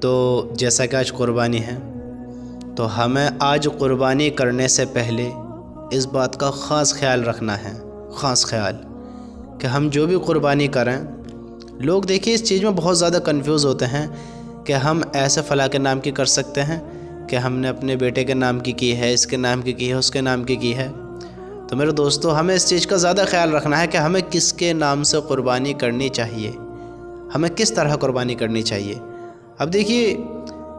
تو جیسا کہ آج قربانی ہے، تو ہمیں آج قربانی کرنے سے پہلے اس بات کا خاص خیال رکھنا ہے، خاص خیال کہ ہم جو بھی قربانی کریں، لوگ دیکھیے اس چیز میں بہت زیادہ کنفیوز ہوتے ہیں کہ ہم ایسے فلاں کے نام کی کر سکتے ہیں کہ ہم نے اپنے بیٹے کے نام کی ہے، اس کے نام کی ہے، اس کے نام کی ہے۔ تو میرے دوستو، ہمیں اس چیز کا زیادہ خیال رکھنا ہے کہ ہمیں کس کے نام سے قربانی کرنی چاہیے، ہمیں کس طرح قربانی کرنی چاہیے۔ اب دیکھیے،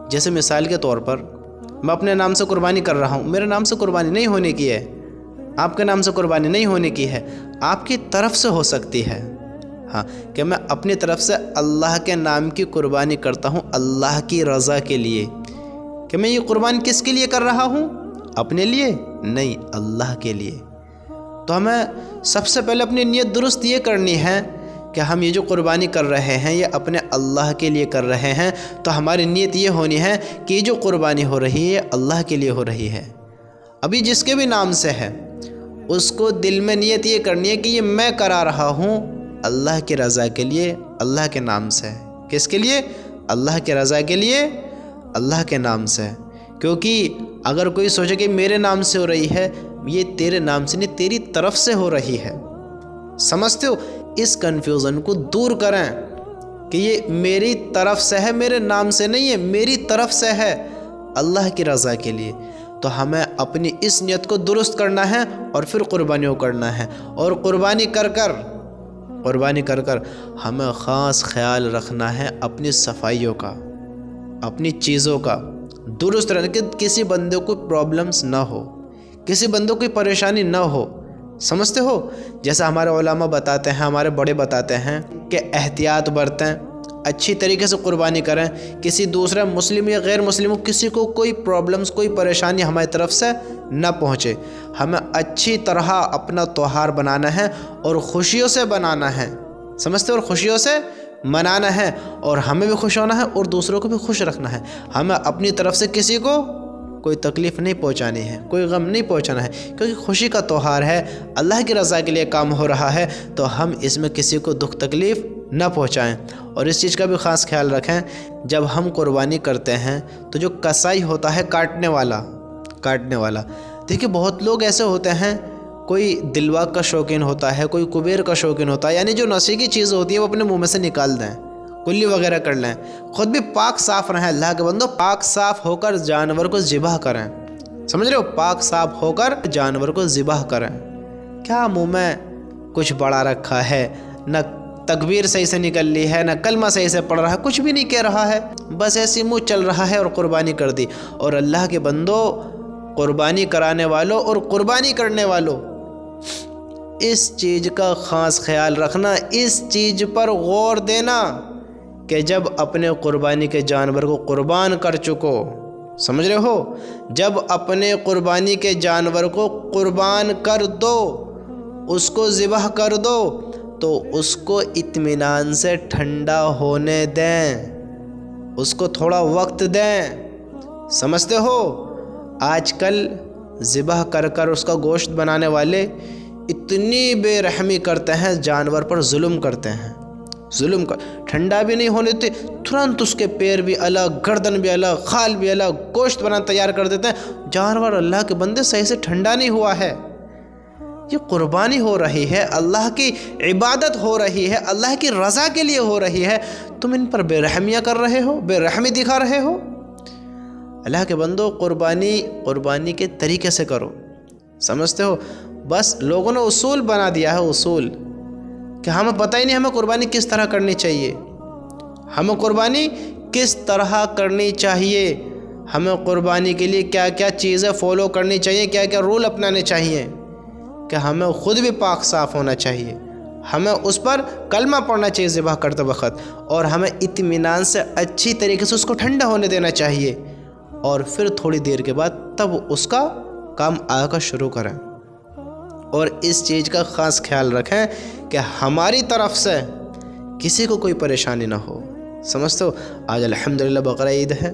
جیسے مثال کے طور پر میں اپنے نام سے قربانی کر رہا ہوں، میرے نام سے قربانی نہیں ہونے کی ہے، آپ کے نام سے قربانی نہیں ہونے کی ہے، آپ کی طرف سے ہو سکتی ہے، ہاں، کہ میں اپنی طرف سے اللہ کے نام کی قربانی کرتا ہوں، اللہ کی رضا کے لیے۔ کہ میں یہ قربانی کس کے لیے کر رہا ہوں؟ اپنے لیے نہیں، اللہ کے لیے۔ تو ہمیں سب سے پہلے اپنی نیت درست یہ کرنی ہے کہ ہم یہ جو قربانی کر رہے ہیں یہ اپنے اللہ کے لیے کر رہے ہیں، تو ہماری نیت یہ ہونی ہے کہ یہ جو قربانی ہو رہی ہے اللہ کے لیے ہو رہی ہے۔ ابھی جس کے بھی نام سے ہے، اس کو دل میں نیت یہ کرنی ہے کہ یہ میں کرا رہا ہوں اللہ کی رضا کے لیے، اللہ کے نام سے۔ کس کے لیے؟ اللہ کی رضا کے لیے، اللہ کے نام سے۔ کیونکہ اگر کوئی سوچے کہ میرے نام سے ہو رہی ہے، یہ تیرے نام سے نہیں، تیری طرف سے ہو رہی ہے۔ سمجھتے ہو؟ اس کنفیوژن کو دور کریں کہ یہ میری طرف سے ہے، میرے نام سے نہیں ہے، میری طرف سے ہے، اللہ کی رضا کے لیے۔ تو ہمیں اپنی اس نیت کو درست کرنا ہے اور پھر قربانیوں کرنا ہے۔ اور قربانی کر کر ہمیں خاص خیال رکھنا ہے اپنی صفائیوں کا، اپنی چیزوں کا درست رہنا، کہ کسی بندے کو پرابلمز نہ ہو، کسی بندے کو کوئی پریشانی نہ ہو۔ سمجھتے ہو؟ جیسا ہمارے علماء بتاتے ہیں، ہمارے بڑے بتاتے ہیں کہ احتیاط برتیں، اچھی طریقے سے قربانی کریں، کسی دوسرے مسلم یا غیر مسلم کسی کو کوئی پرابلمز، کوئی پریشانی ہماری طرف سے نہ پہنچے۔ ہمیں اچھی طرح اپنا تہوار بنانا ہے اور خوشیوں سے بنانا ہے، سمجھتے ہو؟ اور خوشیوں سے منانا ہے، اور ہمیں بھی خوش ہونا ہے اور دوسروں کو بھی خوش رکھنا ہے۔ ہمیں اپنی طرف سے کسی کو کوئی تکلیف نہیں پہنچانی ہے، کوئی غم نہیں پہنچانا ہے، کیونکہ خوشی کا تہوار ہے، اللہ کی رضا کے لیے کام ہو رہا ہے، تو ہم اس میں کسی کو دکھ تکلیف نہ پہنچائیں۔ اور اس چیز کا بھی خاص خیال رکھیں، جب ہم قربانی کرتے ہیں تو جو قصائی ہوتا ہے، کاٹنے والا، دیکھیے بہت لوگ ایسے ہوتے ہیں، کوئی دلوا کا شوقین ہوتا ہے، کوئی کبیر کا شوقین ہوتا ہے، یعنی جو نشے کی چیز ہوتی ہے وہ اپنے منہ میں سے نکال دیں، کلی وغیرہ کر لیں۔ خود بھی پاک صاف رہیں، اللہ کے بندو، پاک صاف ہو کر جانور کو ذبح کریں۔ سمجھ رہے ہو؟ پاک صاف ہو کر جانور کو ذبح کریں۔ کیا منہ میں کچھ بڑا رکھا ہے؟ نہ تکبیر صحیح سے نکل لی ہے، نہ کلمہ صحیح سے پڑھ رہا ہے، کچھ بھی نہیں کہہ رہا ہے، بس ایسی منہ چل رہا ہے اور قربانی کر دی۔ اور اللہ کے بندو، قربانی کرانے والوں اور قربانی کرنے والوں، اس چیز کا خاص خیال رکھنا، اس چیز پر غور دینا کہ جب اپنے قربانی کے جانور کو قربان کر چکو، سمجھ رہے ہو؟ جب اپنے قربانی کے جانور کو قربان کر دو، اس کو ذبح کر دو، تو اس کو اطمینان سے ٹھنڈا ہونے دیں، اس کو تھوڑا وقت دیں۔ سمجھتے ہو؟ آج کل ذبح کر اس کا گوشت بنانے والے اتنی بے رحمی کرتے ہیں، جانور پر ظلم کرتے ہیں، ٹھنڈا بھی نہیں ہونے دیتے، ترنت اس کے پیر بھی الگ، گردن بھی الگ، خال بھی الگ، گوشت بنا تیار کر دیتے ہیں۔ جانور اللہ کے بندے صحیح سے ٹھنڈا نہیں ہوا ہے، یہ قربانی ہو رہی ہے، اللہ کی عبادت ہو رہی ہے، اللہ کی رضا کے لیے ہو رہی ہے، تم ان پر بے رحمیاں کر رہے ہو، بے رحمی دکھا رہے ہو۔ اللہ کے بندو، قربانی کے طریقے سے کرو، سمجھتے ہو؟ بس لوگوں نے اصول بنا دیا ہے، اصول، کہ ہمیں پتہ ہی نہیں ہمیں قربانی کس طرح کرنی چاہیے، ہمیں قربانی کس طرح کرنی چاہیے، ہمیں قربانی کے لیے کیا کیا چیزیں فالو کرنی چاہیے، کیا کیا رول اپنانے چاہیے، کہ ہمیں خود بھی پاک صاف ہونا چاہیے، ہمیں اس پر کلمہ پڑھنا چاہیے ذبح کرتے وقت، اور ہمیں اطمینان سے اچھی طریقے سے اس کو ٹھنڈا ہونے دینا چاہیے، اور پھر تھوڑی دیر کے بعد تب اس کا کام آگے کا شروع کریں۔ اور اس چیز کا خاص خیال رکھیں کہ ہماری طرف سے کسی کو کوئی پریشانی نہ ہو۔ سمجھتے ہو؟ آج الحمدللہ بقرہ عید ہے،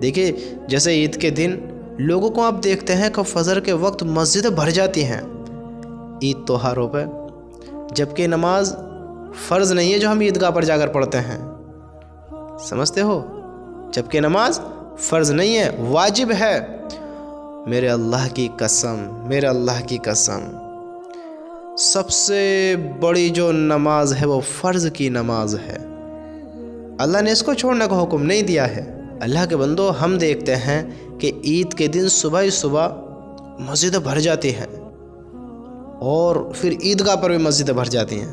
دیکھیے جیسے عید کے دن لوگوں کو آپ دیکھتے ہیں کہ فجر کے وقت مسجدیں بھر جاتی ہیں عید تہواروں پہ، جبکہ نماز فرض نہیں ہے جو ہم عیدگاہ پر جا کر پڑھتے ہیں، سمجھتے ہو؟ جبکہ نماز فرض نہیں ہے، واجب ہے۔ میرے اللہ کی قسم، میرے اللہ کی قسم، سب سے بڑی جو نماز ہے وہ فرض کی نماز ہے۔ اللہ نے اس کو چھوڑنے کا حکم نہیں دیا ہے۔ اللہ کے بندو، ہم دیکھتے ہیں کہ عید کے دن صبح ہی صبح مسجدیں بھر جاتی ہیں، اور پھر عیدگاہ پر بھی مسجدیں بھر جاتی ہیں۔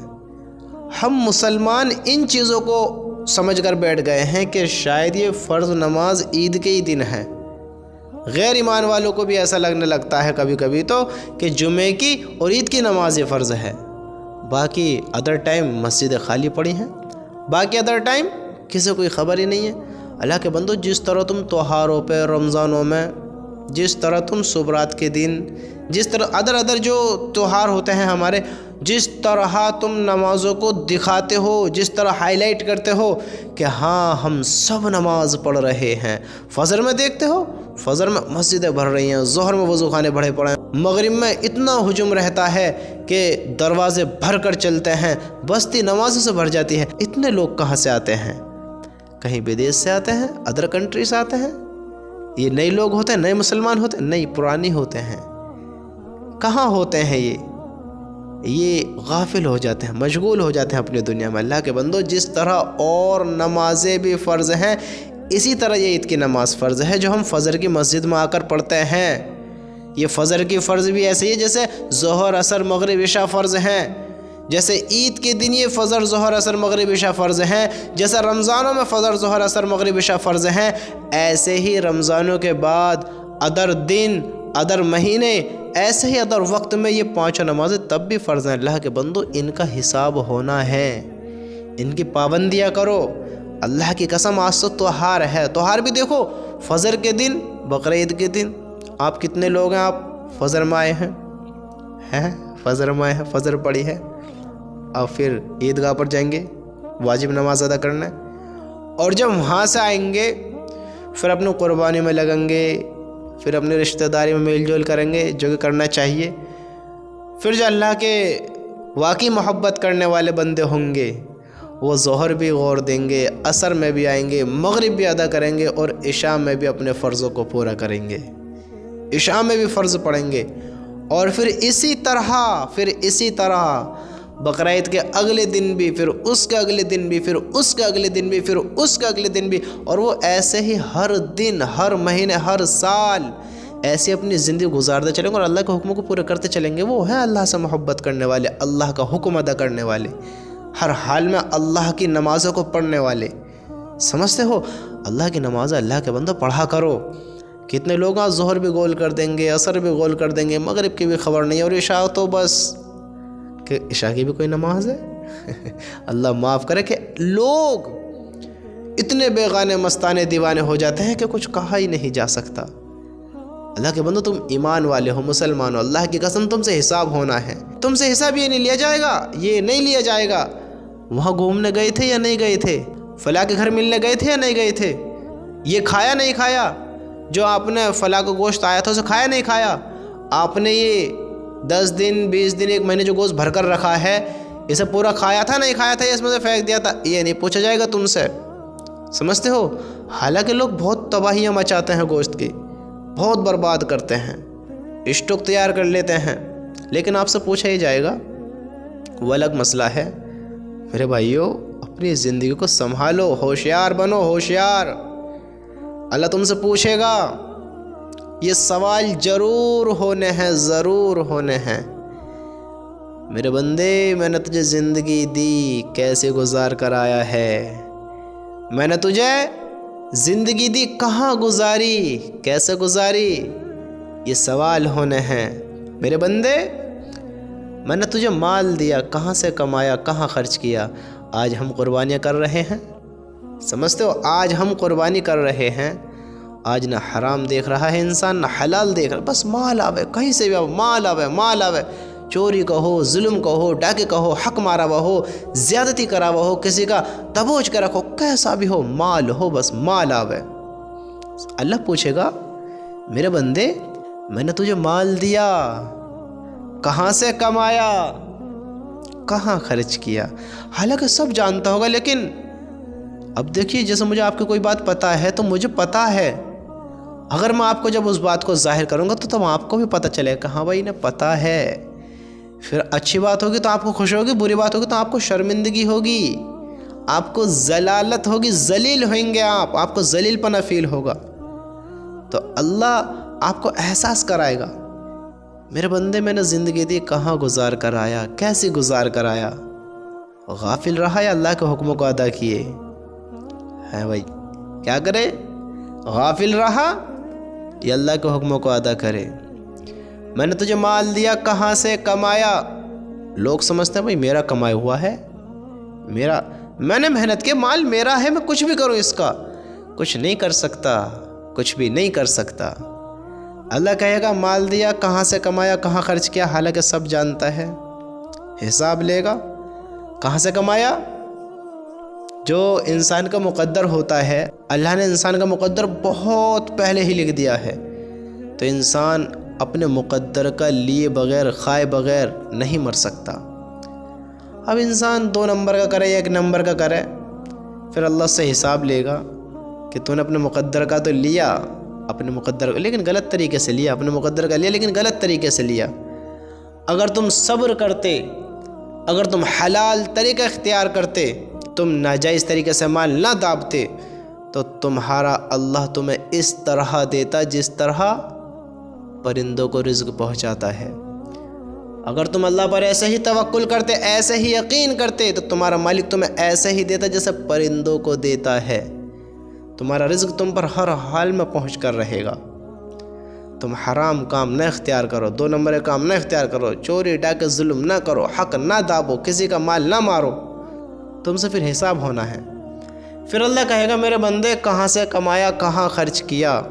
ہم مسلمان ان چیزوں کو سمجھ کر بیٹھ گئے ہیں کہ شاید یہ فرض نماز عید کے ہی دن ہے۔ غیر ایمان والوں کو بھی ایسا لگنے لگتا ہے کبھی کبھی تو کہ جمعے کی اور عید کی نماز یہ فرض ہے، باقی ادر ٹائم مسجدیں خالی پڑی ہیں، باقی ادر ٹائم کسی کوئی خبر ہی نہیں ہے۔ اللہ کے بندو، جس طرح تم تہواروں پہ، رمضانوں میں، جس طرح تم صبرات کے دن، جس طرح ادر جو تہوار ہوتے ہیں ہمارے، جس طرح تم نمازوں کو دکھاتے ہو، جس طرح ہائی لائٹ کرتے ہو کہ ہاں ہم سب نماز پڑھ رہے ہیں، فجر میں دیکھتے ہو، فجر میں مسجدیں بھر رہی ہیں، ظہر میں وضو خانے بھرے پڑے ہیں، مغرب میں اتنا ہجوم رہتا ہے کہ دروازے بھر کر چلتے ہیں، بستی نمازوں سے بھر جاتی ہے۔ اتنے لوگ کہاں سے آتے ہیں؟ کہیں بدیش سے آتے ہیں، ادر کنٹری سے آتے ہیں۔ یہ نئے لوگ ہوتے ہیں، نئے مسلمان ہوتے ہیں؟ نہیں، پرانی ہوتے ہیں۔ کہاں ہوتے ہیں یہ غافل ہو جاتے ہیں، مشغول ہو جاتے ہیں اپنی دنیا میں۔ اللہ کے بندو، جس طرح اور نمازیں بھی فرض ہیں، اسی طرح یہ عید کی نماز فرض ہے جو ہم فجر کی مسجد میں آ کر پڑھتے ہیں۔ یہ فجر کی فرض بھی ایسے ہی ہے جیسے ظہر، عصر، مغرب، عشاء فرض ہیں، جیسے عید کے دن یہ فجر، ظہر، عصر، مغرب، عشاء فرض ہیں، جیسے رمضانوں میں فجر، ظہر، عصر، مغرب، عشاء فرض ہیں، ایسے ہی رمضانوں کے بعد ادر دن، ادر مہینے، ایسے ہی ادر وقت میں یہ پانچوں نمازیں تب بھی فرض ہیں۔ اللہ کے بندو، ان کا حساب ہونا ہے، ان کی پابندیاں کرو۔ اللہ کی قسم، آج تو تہوار ہے، تہوار بھی دیکھو، فجر کے دن، بقرعید کے دن، آپ کتنے لوگ ہیں؟ آپ فجر میں آئے ہیں، فجر میں آئے ہیں، فجر پڑھی ہے، اور پھر عیدگاہ پر جائیں گے واجب نماز ادا کرنا، اور جب وہاں سے آئیں گے پھر اپنی قربانی میں لگیں گے، پھر اپنی رشتہ داری میں میل جول کریں گے جو کہ کرنا چاہیے۔ پھر جو اللہ کے واقعی محبت کرنے والے بندے ہوں گے وہ ظہر بھی غور دیں گے، عصر میں بھی آئیں گے، مغرب بھی ادا کریں گے، اور عشاء میں بھی اپنے فرضوں کو پورا کریں گے، عشاء میں بھی فرض پڑھیں گے، اور پھر اسی طرح بقرعید کے اگلے دن بھی، پھر اس کے اگلے دن بھی، پھر اس کے اگلے دن بھی، پھر اس کے اگلے دن بھی، اور وہ ایسے ہی ہر دن، ہر مہینے، ہر سال ایسے اپنی زندگی گزارتے چلیں گے اور اللہ کے حکموں کو پورے کرتے چلیں گے۔ وہ ہیں اللہ سے محبت کرنے والے، اللہ کا حکم ادا کرنے والے، ہر حال میں اللہ کی نمازوں کو پڑھنے والے۔ سمجھتے ہو؟ اللہ کی نماز اللہ کے بندو پڑھا کرو۔ کتنے لوگ ظہر بھی گول کر دیں گے، عصر بھی گول کر دیں گے، مغرب کی بھی خبر نہیں ہے، اور عشاء تو بس کہ عشاء کی بھی کوئی نماز ہے؟ اللہ معاف کرے کہ لوگ اتنے بیگانے مستانے دیوانے ہو جاتے ہیں کہ کچھ کہا ہی نہیں جا سکتا۔ اللہ کے بندو، تم ایمان والے ہو، مسلمان ہو، اللہ کی قسم تم سے حساب ہونا ہے۔ تم سے حساب یہ نہیں لیا جائے گا، یہ نہیں لیا جائے گا وہاں گھومنے گئے تھے یا نہیں گئے تھے، فلاں کے گھر ملنے گئے تھے یا نہیں گئے تھے، یہ کھایا نہیں کھایا، جو آپ نے فلاں کا گوشت آیا تھا اسے کھایا نہیں کھایا، آپ نے یہ 10 دن 20 دن 1 مہینے جو گوشت بھر کر رکھا ہے اسے پورا کھایا تھا نہیں کھایا تھا، اس میں سے پھینک دیا تھا، یہ نہیں پوچھا جائے گا تم سے۔ سمجھتے ہو؟ حالانکہ لوگ بہت تباہیاں مچاتے ہیں، گوشت کی بہت برباد کرتے ہیں، اسٹاک تیار کر لیتے ہیں، لیکن آپ سے پوچھا ہی جائے گا، وہ الگ مسئلہ ہے۔ میرے بھائیوں، اپنی زندگی کو سنبھالو، ہوشیار بنو، ہوشیار۔ اللہ تم سے پوچھے گا، یہ سوال ضرور ہونے ہیں، ضرور ہونے ہیں۔ میرے بندے، میں نے تجھے زندگی دی، کیسے گزار کر آیا ہے؟ میں نے تجھے زندگی دی، کہاں گزاری، کیسے گزاری؟ یہ سوال ہونے ہیں۔ میرے بندے، میں نے تجھے مال دیا، کہاں سے کمایا، کہاں خرچ کیا؟ آج ہم قربانیاں کر رہے ہیں، سمجھتے ہو؟ آج ہم قربانی کر رہے ہیں، آج نہ حرام دیکھ رہا ہے انسان، نہ حلال دیکھ رہا، بس مال آوے، کہیں سے بھی آوے، مال آوے، مال آوے، چوری کا ہو، ظلم کا ہو، ڈاکے کا ہو، حق مارا ہوا ہو، زیادتی کرا ہوا ہو، کسی کا دبوچ کے رکھو، کیسا بھی ہو، مال ہو، بس مال آوے۔ اللہ پوچھے گا، میرے بندے، میں نے تجھے مال دیا، کہاں سے کمایا، کہاں خرچ کیا؟ حالانکہ سب جانتا ہوگا، لیکن اب دیکھیے جیسے مجھے آپ کی کوئی بات پتہ ہے تو مجھے پتہ ہے، اگر میں آپ کو جب اس بات کو ظاہر کروں گا تو تب آپ کو بھی پتہ چلے گا کہ ہاں بھائی انہیں پتہ ہے۔ پھر اچھی بات ہوگی تو آپ کو خوش ہوگی، بری بات ہوگی تو آپ کو شرمندگی ہوگی، آپ کو ذلالت ہوگی، ذلیل ہوئیں گے، آپ کو ذلیل پنا فیل ہوگا۔ تو اللہ آپ کو احساس کرائے گا، میرے بندے میں نے زندگی دی کہاں گزار کر آیا، کیسی گزار کر آیا، غافل رہا یا اللہ کے حکموں کو ادا کیے؟ ہے بھائی کیا کرے؟ غافل رہا یا اللہ کے حکموں کو ادا کرے؟ میں نے تجھے مال دیا کہاں سے کمایا؟ لوگ سمجھتے ہیں بھائی میرا کمایا ہوا ہے، میں نے محنت کی، مال میرا ہے، میں کچھ بھی کروں اس کا، کچھ نہیں کر سکتا، کچھ بھی نہیں کر سکتا۔ اللہ کہے گا مال دیا کہاں سے کمایا، کہاں خرچ کیا، حالانکہ سب جانتا ہے، حساب لے گا۔ کہاں سے کمایا؟ جو انسان کا مقدر ہوتا ہے، اللہ نے انسان کا مقدر بہت پہلے ہی لکھ دیا ہے، تو انسان اپنے مقدر کا لیے بغیر، کھائے بغیر نہیں مر سکتا۔ اب انسان 2 نمبر کا کرے یا 1 نمبر کا کرے، پھر اللہ سے حساب لے گا کہ تو نے اپنے مقدر کا تو لیا، اپنے مقدر لیکن غلط طریقے سے لیا، اپنے مقدر کا لیا لیکن غلط طریقے سے لیا۔ اگر تم صبر کرتے، اگر تم حلال طریقہ اختیار کرتے، تم ناجائز طریقے سے مال نہ دابتے، تو تمہارا اللہ تمہیں اس طرح دیتا جس طرح پرندوں کو رزق پہنچاتا ہے۔ اگر تم اللہ پر ایسے ہی توکل کرتے، ایسے ہی یقین کرتے، تو تمہارا مالک تمہیں ایسے ہی دیتا جیسے پرندوں کو دیتا ہے۔ تمہارا رزق تم پر ہر حال میں پہنچ کر رہے گا۔ تم حرام کام نہ اختیار کرو، 2 نمبر کام نہ اختیار کرو، چوری ڈاکے ظلم نہ کرو، حق نہ دابو، کسی کا مال نہ مارو، تم سے پھر حساب ہونا ہے۔ پھر اللہ کہے گا میرے بندے کہاں سے کمایا، کہاں خرچ کیا؟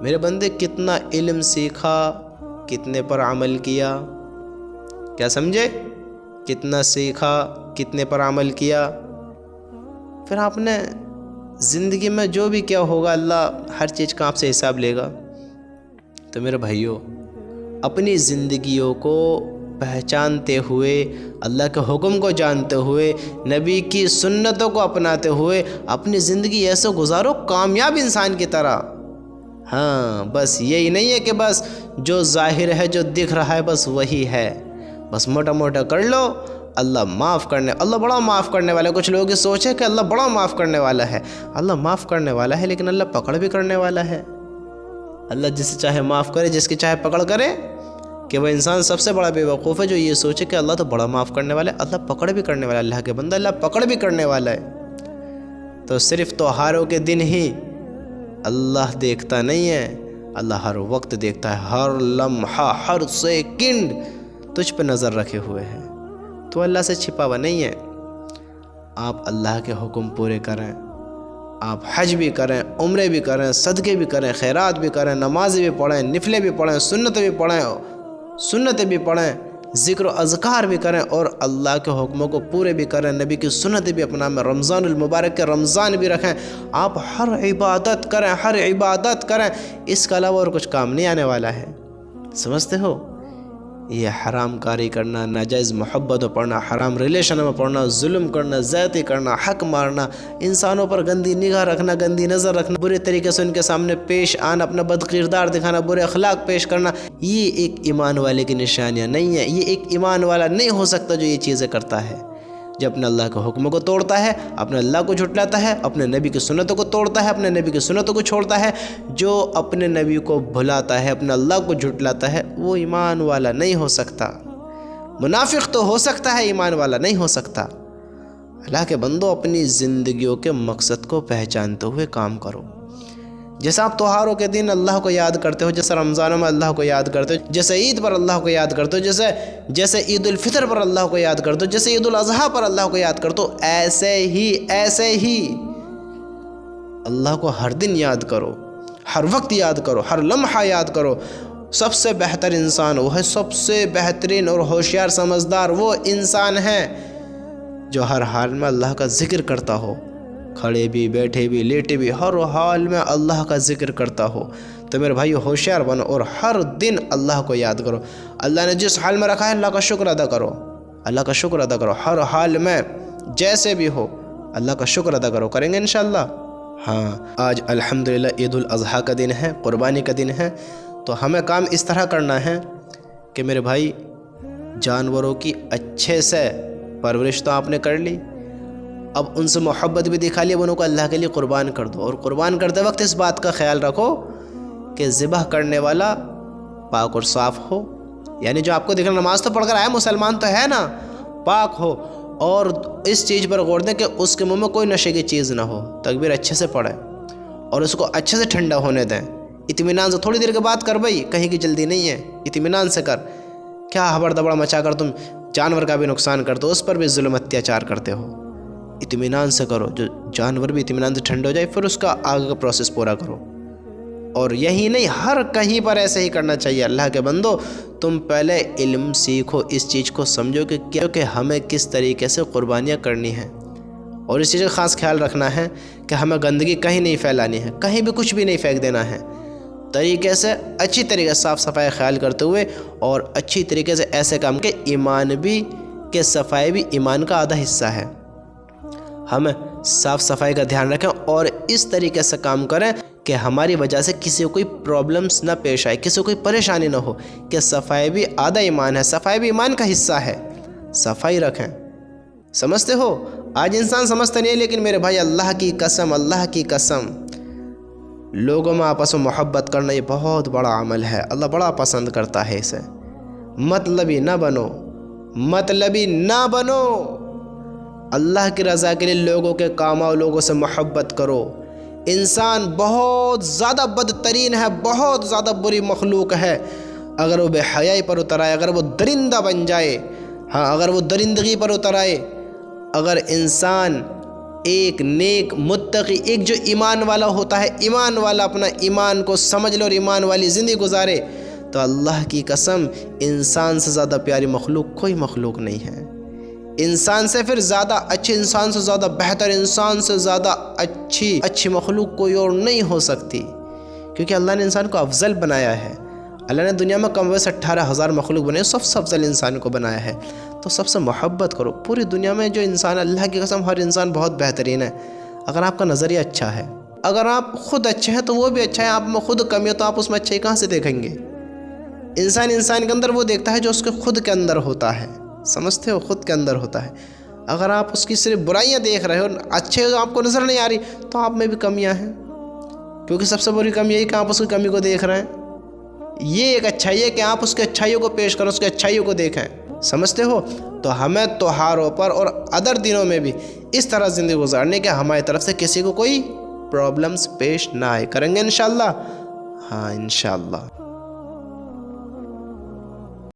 میرے بندے کتنا علم سیکھا، کتنے پر عمل کیا؟ کیا سمجھے؟ کتنا سیکھا، کتنے پر عمل کیا؟ پھر آپ نے زندگی میں جو بھی کیا ہوگا، اللہ ہر چیز کا آپ سے حساب لے گا۔ تو میرے بھائیوں، اپنی زندگیوں کو پہچانتے ہوئے، اللہ کے حکم کو جانتے ہوئے، نبی کی سنتوں کو اپناتے ہوئے اپنی زندگی ایسے گزارو کامیاب انسان کی طرح۔ ہاں بس یہی نہیں ہے کہ بس جو ظاہر ہے، جو دکھ رہا ہے بس وہی ہے، بس موٹا موٹا کر لو، اللہ بڑا معاف کرنے والا ہے۔ کچھ لوگ یہ سوچیں کہ اللہ بڑا معاف کرنے والا ہے، اللہ معاف کرنے والا ہے لیکن اللہ پکڑ بھی کرنے والا ہے۔ اللہ جس سے چاہے معاف کرے، جس کی چاہے پکڑ کرے، کہ وہ انسان سب سے بڑا بے وقوف ہے جو یہ سوچے کہ اللہ تو بڑا معاف کرنے والا ہے، اللہ پکڑ بھی کرنے والا ہے۔ اللہ کے بندہ، اللہ پکڑ بھی کرنے والا ہے۔ تو صرف تہواروں کے دن ہی اللہ دیکھتا نہیں ہے، اللہ ہر وقت دیکھتا ہے، ہر لمحہ، ہر سیکنڈ تجھ پہ نظر رکھے ہوئے ہے، تو اللہ سے چھپا ہوا نہیں ہے۔ آپ اللہ کے حکم پورے کریں، آپ حج بھی کریں، عمرے بھی کریں، صدقے بھی کریں، خیرات بھی کریں، نمازیں بھی پڑھیں، نفلیں بھی پڑھیں، سنتیں بھی پڑھیں، ذکر و اذکار بھی کریں، اور اللہ کے حکموں کو پورے بھی کریں، نبی کی سنتیں بھی اپنائیں، رمضان المبارک کے رمضان بھی رکھیں، آپ ہر عبادت کریں، اس کے علاوہ اور کچھ کام نہیں آنے والا ہے۔ سمجھتے ہو؟ یہ حرام کاری کرنا، ناجائز محبت میں پڑنا، حرام ریلیشن میں پڑنا، ظلم کرنا، زیادتی کرنا، حق مارنا، انسانوں پر گندی نگاہ رکھنا، گندی نظر رکھنا، برے طریقے سے ان کے سامنے پیش آنا، اپنا بد کردار دکھانا، برے اخلاق پیش کرنا، یہ ایک ایمان والے کی نشانیاں نہیں ہیں۔ یہ ایک ایمان والا نہیں ہو سکتا جو یہ چیزیں کرتا ہے، جو اپنے اللہ کے حکم کو توڑتا ہے، اپنے اللہ کو جھٹلاتا ہے، اپنے نبی کی سنتوں کو توڑتا ہے، اپنے نبی کی سنتوں کو چھوڑتا ہے، جو اپنے نبی کو بھلاتا ہے، اپنے اللہ کو جھٹلاتا ہے، وہ ایمان والا نہیں ہو سکتا۔ منافق تو ہو سکتا ہے، ایمان والا نہیں ہو سکتا۔ اللہ کے بندوں، اپنی زندگیوں کے مقصد کو پہچانتے ہوئے کام کرو۔ جیسے آپ تہواروں کے دن اللہ کو یاد کرتے ہو، جیسے رمضانوں میں اللہ کو یاد کرتے ہو، جیسے عید پر اللہ کو یاد کرتے ہو، جیسے عید الفطر پر اللہ کو یاد کرتے ہو، جیسے عید الاضحیٰ پر اللہ کو یاد کرتے ہو، ایسے ہی اللہ کو ہر دن یاد کرو، ہر وقت یاد کرو، ہر لمحہ یاد کرو۔ سب سے بہتر انسان وہ ہے، سب سے بہترین اور ہوشیار سمجھدار وہ انسان ہے جو ہر حال میں اللہ کا ذکر کرتا ہو، کھڑے بھی، بیٹھے بھی، لیٹے بھی، ہر حال میں اللہ کا ذکر کرتا ہو۔ تو میرے بھائی ہوشیار بنو اور ہر دن اللہ کو یاد کرو۔ اللہ نے جس حال میں رکھا ہے اللہ کا شکر ادا کرو، اللہ کا شکر ادا کرو، ہر حال میں جیسے بھی ہو اللہ کا شکر ادا کرو، کریں گے انشاءاللہ؟ ہاں، آج الحمدللہ عید الاضحیٰ کا دن ہے، قربانی کا دن ہے، تو ہمیں کام اس طرح کرنا ہے کہ میرے بھائی جانوروں کی اچھے سے پرورش تو آپ نے کر لی، اب ان سے محبت بھی دکھا لی، اب ان کو اللہ کے لیے قربان کر دو، اور قربان کرتے وقت اس بات کا خیال رکھو کہ ذبح کرنے والا پاک اور صاف ہو، یعنی جو آپ کو دیکھنا نماز تو پڑھ کر آیا، مسلمان تو ہے نا، پاک ہو، اور اس چیز پر غور دیں کہ اس کے منہ میں کوئی نشے کی چیز نہ ہو، تکبیر اچھے سے پڑھیں اور اس کو اچھے سے ٹھنڈا ہونے دیں، اطمینان سے، تھوڑی دیر کے بعد کر بھائی، کہیں کی جلدی نہیں ہے، اطمینان سے کر، کیا ہبڑ دبڑ مچا کر تم جانور کا بھی نقصان کرتے ہو، اس پر بھی ظلم اتیاچار کرتے ہو، اطمینان سے کرو، جو جانور بھی اطمینان سے ٹھنڈ ہو جائے، پھر اس کا آگے کا پروسیس پورا کرو۔ اور یہی نہیں، ہر کہیں پر ایسے ہی کرنا چاہیے۔ اللہ کے بندو، تم پہلے علم سیکھو، اس چیز کو سمجھو کہ ہمیں کس طریقے سے قربانیاں کرنی ہیں، اور اس چیز کا خاص خیال رکھنا ہے کہ ہمیں گندگی کہیں نہیں پھیلانی ہے، کہیں بھی کچھ بھی نہیں پھینک دینا ہے، طریقے سے اچھی طریقے سے صاف صفائی خیال کرتے ہوئے، اور اچھی طریقے سے ایسے کام کہ ایمان بھی، کہ صفائی بھی ایمان کا آدھا حصہ ہے، ہم صاف صفائی کا دھیان رکھیں اور اس طریقے سے کام کریں کہ ہماری وجہ سے کسی کو کوئی پرابلمز نہ پیش آئے، کسی کو کوئی پریشانی نہ ہو، کہ صفائی بھی آدھا ایمان ہے، صفائی بھی ایمان کا حصہ ہے، صفائی رکھیں۔ سمجھتے ہو؟ آج انسان سمجھتا نہیں ہے، لیکن میرے بھائی اللہ کی قسم، اللہ کی قسم، لوگوں میں آپس میں محبت کرنا یہ بہت بڑا عمل ہے، اللہ بڑا پسند کرتا ہے اسے۔ مطلبی نہ بنو، مطلبی نہ بنو، اللہ کی رضا کے لیے لوگوں کے کام آؤ، لوگوں سے محبت کرو۔ انسان بہت زیادہ بدترین ہے، بہت زیادہ بری مخلوق ہے، اگر وہ بے حیائی پر اتر آئے، اگر وہ درندہ بن جائے، ہاں اگر وہ درندگی پر اتر آئے، اگر انسان ایک نیک متقی، ایک جو ایمان والا ہوتا ہے، ایمان والا اپنا ایمان کو سمجھ لے اور ایمان والی زندگی گزارے، تو اللہ کی قسم انسان سے زیادہ پیاری مخلوق کوئی مخلوق نہیں ہے۔ انسان سے پھر زیادہ اچھی، انسان سے زیادہ بہتر، انسان سے زیادہ اچھی مخلوق کوئی اور نہیں ہو سکتی، کیونکہ اللہ نے انسان کو افضل بنایا ہے۔ اللہ نے دنیا میں کم ویس 18,000 مخلوق بنائے، سب سے افضل انسان کو بنایا ہے، تو سب سے محبت کرو۔ پوری دنیا میں جو انسان، اللہ کی قسم ہر انسان بہت بہترین ہے، اگر آپ کا نظریہ اچھا ہے، اگر آپ خود اچھے ہیں تو وہ بھی اچھا ہے، آپ میں خود کمی ہے تو آپ اس میں اچھائی کہاں سے دیکھیں گے؟ انسان کے اندر وہ دیکھتا ہے جو اس کے خود کے اندر ہوتا ہے، سمجھتے ہو؟ خود کے اندر ہوتا ہے۔ اگر آپ اس کی صرف برائیاں دیکھ رہے ہو، اچھے آپ کو نظر نہیں آ رہی، تو آپ میں بھی کمیاں ہیں، کیونکہ سب سے بڑی کمی یہی کہ آپ اس کی کمی کو دیکھ رہے ہیں۔ یہ ایک اچھائی ہے کہ آپ اس کے اچھائیوں کو پیش کریں، اس کے اچھائیوں کو دیکھیں، سمجھتے ہو؟ تو ہمیں تہواروں پر اور ادر دنوں میں بھی اس طرح زندگی گزارنے کہ ہماری طرف سے کسی کو کوئی پرابلمز پیش نہ آئے۔ کریں گے انشاءاللہ؟ ہاں انشاءاللہ۔